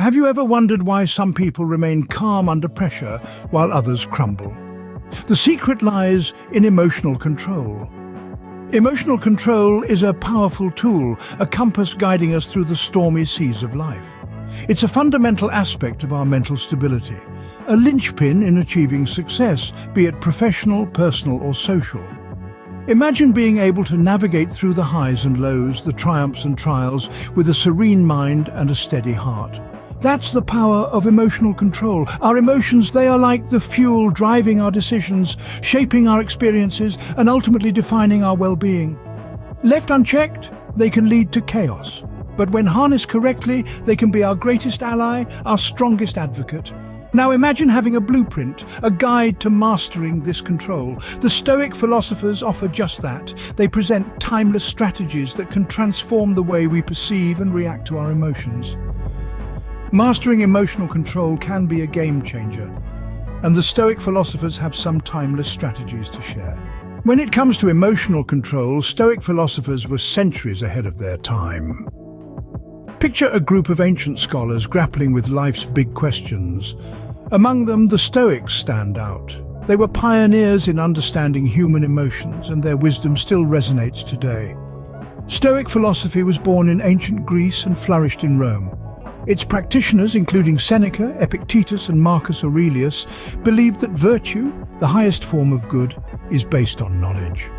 Have you ever wondered why some people remain calm under pressure while others crumble? The secret lies in emotional control. Emotional control is a powerful tool, a compass guiding us through the stormy seas of life. It's a fundamental aspect of our mental stability, a linchpin in achieving success, be it professional, personal, or social. Imagine being able to navigate through the highs and lows, the triumphs and trials, with a serene mind and a steady heart. That's the power of emotional control. Our emotions, they are like the fuel driving our decisions, shaping our experiences, and ultimately defining our well-being. Left unchecked, they can lead to chaos. But when harnessed correctly, they can be our greatest ally, our strongest advocate. Now imagine having a blueprint, a guide to mastering this control. The Stoic philosophers offer just that. They present timeless strategies that can transform the way we perceive and react to our emotions. Mastering emotional control can be a game changer, and the Stoic philosophers have some timeless strategies to share. When it comes to emotional control, Stoic philosophers were centuries ahead of their time. Picture a group of ancient scholars grappling with life's big questions. Among them, the Stoics stand out. They were pioneers in understanding human emotions, and their wisdom still resonates today. Stoic philosophy was born in ancient Greece and flourished in Rome. Its practitioners, including Seneca, Epictetus, and Marcus Aurelius, believed that virtue, the highest form of good, is based on knowledge.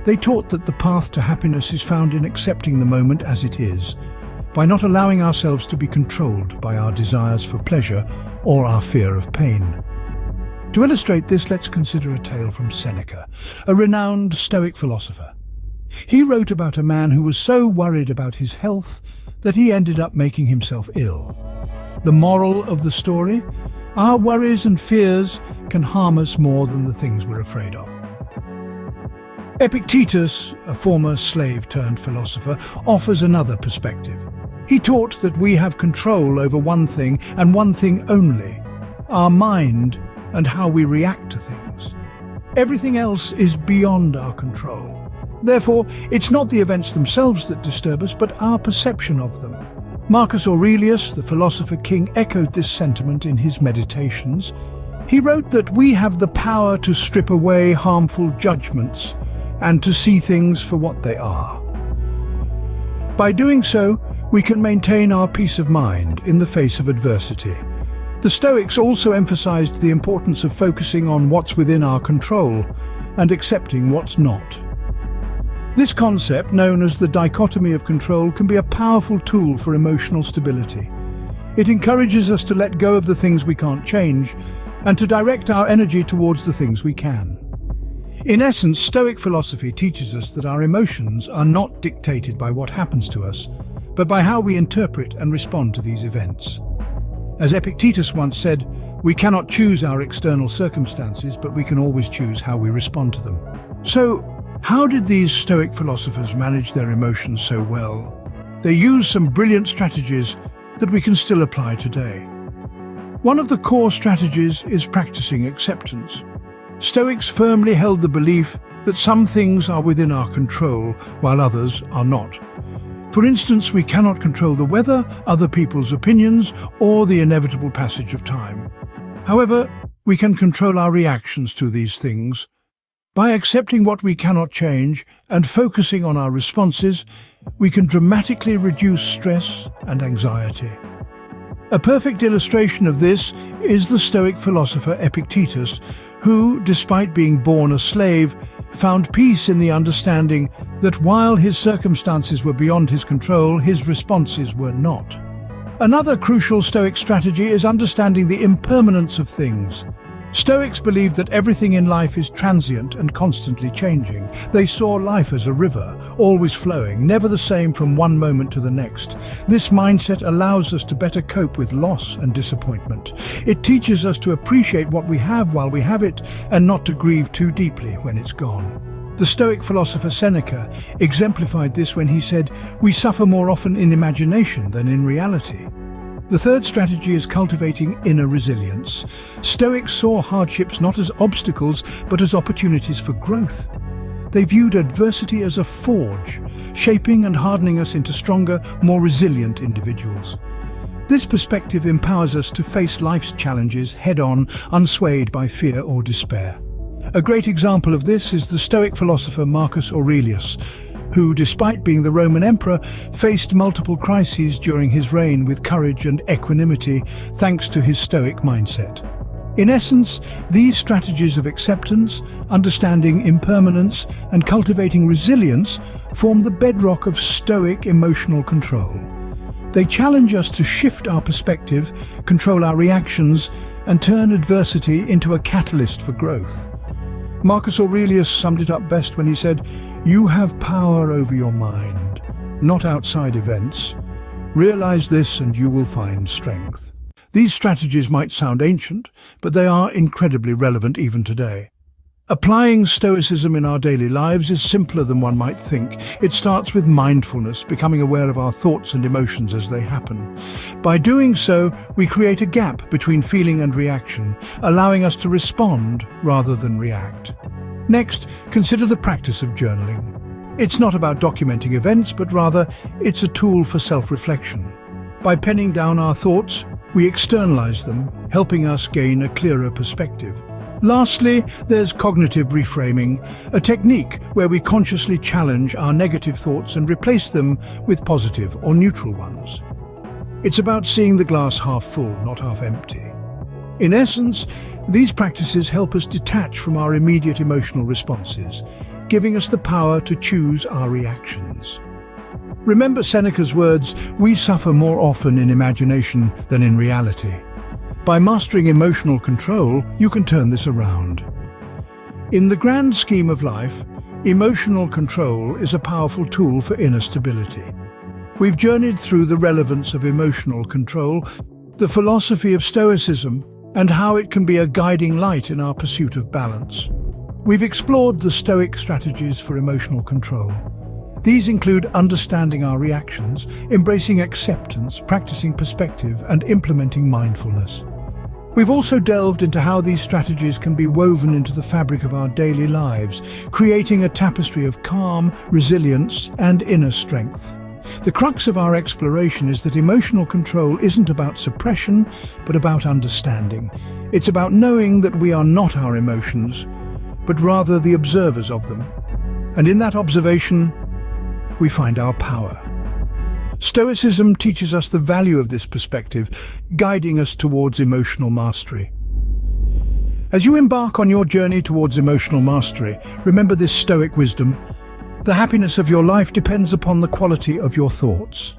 They taught that the path to happiness is found in accepting the moment as it is, by not allowing ourselves to be controlled by our desires for pleasure or our fear of pain. To illustrate this, let's consider a tale from Seneca, a renowned Stoic philosopher. He wrote about a man who was so worried about his health that he ended up making himself ill. The moral of the story? Our worries and fears can harm us more than the things we're afraid of. Epictetus, a former slave-turned-philosopher, offers another perspective. He taught that we have control over one thing and one thing only, our mind and how we react to things. Everything else is beyond our control. Therefore, it's not the events themselves that disturb us, but our perception of them. Marcus Aurelius, the philosopher king, echoed this sentiment in his Meditations. He wrote that we have the power to strip away harmful judgments and to see things for what they are. By doing so, we can maintain our peace of mind in the face of adversity. The Stoics also emphasized the importance of focusing on what's within our control and accepting what's not. This concept, known as the dichotomy of control, can be a powerful tool for emotional stability. It encourages us to let go of the things we can't change and to direct our energy towards the things we can. In essence, Stoic philosophy teaches us that our emotions are not dictated by what happens to us, but by how we interpret and respond to these events. As Epictetus once said, we cannot choose our external circumstances, but we can always choose how we respond to them. So, how did these Stoic philosophers manage their emotions so well? They used some brilliant strategies that we can still apply today. One of the core strategies is practicing acceptance. Stoics firmly held the belief that some things are within our control while others are not. For instance, we cannot control the weather, other people's opinions, or the inevitable passage of time. However, we can control our reactions to these things. By accepting what we cannot change and focusing on our responses, we can dramatically reduce stress and anxiety. A perfect illustration of this is the Stoic philosopher Epictetus, who, despite being born a slave, found peace in the understanding that while his circumstances were beyond his control, his responses were not. Another crucial Stoic strategy is understanding the impermanence of things. Stoics believed that everything in life is transient and constantly changing. They saw life as a river, always flowing, never the same from one moment to the next. This mindset allows us to better cope with loss and disappointment. It teaches us to appreciate what we have while we have it and not to grieve too deeply when it's gone. The Stoic philosopher Seneca exemplified this when he said, "We suffer more often in imagination than in reality." The third strategy is cultivating inner resilience. Stoics saw hardships not as obstacles, but as opportunities for growth. They viewed adversity as a forge, shaping and hardening us into stronger, more resilient individuals. This perspective empowers us to face life's challenges head-on, unswayed by fear or despair. A great example of this is the Stoic philosopher Marcus Aurelius, who, despite being the Roman emperor, faced multiple crises during his reign with courage and equanimity thanks to his Stoic mindset. In essence, these strategies of acceptance, understanding impermanence, and cultivating resilience form the bedrock of Stoic emotional control. They challenge us to shift our perspective, control our reactions, and turn adversity into a catalyst for growth. Marcus Aurelius summed it up best when he said, "You have power over your mind, not outside events. Realize this and you will find strength." These strategies might sound ancient, but they are incredibly relevant even today. Applying Stoicism in our daily lives is simpler than one might think. It starts with mindfulness, becoming aware of our thoughts and emotions as they happen. By doing so, we create a gap between feeling and reaction, allowing us to respond rather than react. Next, consider the practice of journaling. It's not about documenting events, but rather it's a tool for self-reflection. By penning down our thoughts, we externalize them, helping us gain a clearer perspective. Lastly, there's cognitive reframing, a technique where we consciously challenge our negative thoughts and replace them with positive or neutral ones. It's about seeing the glass half full, not half empty. In essence, these practices help us detach from our immediate emotional responses, giving us the power to choose our reactions. Remember Seneca's words, "We suffer more often in imagination than in reality." By mastering emotional control, you can turn this around. In the grand scheme of life, emotional control is a powerful tool for inner stability. We've journeyed through the relevance of emotional control, the philosophy of Stoicism, and how it can be a guiding light in our pursuit of balance. We've explored the Stoic strategies for emotional control. These include understanding our reactions, embracing acceptance, practicing perspective, and implementing mindfulness. We've also delved into how these strategies can be woven into the fabric of our daily lives, creating a tapestry of calm, resilience, and inner strength. The crux of our exploration is that emotional control isn't about suppression, but about understanding. It's about knowing that we are not our emotions, but rather the observers of them. And in that observation, we find our power. Stoicism teaches us the value of this perspective, guiding us towards emotional mastery. As you embark on your journey towards emotional mastery, remember this Stoic wisdom: the happiness of your life depends upon the quality of your thoughts.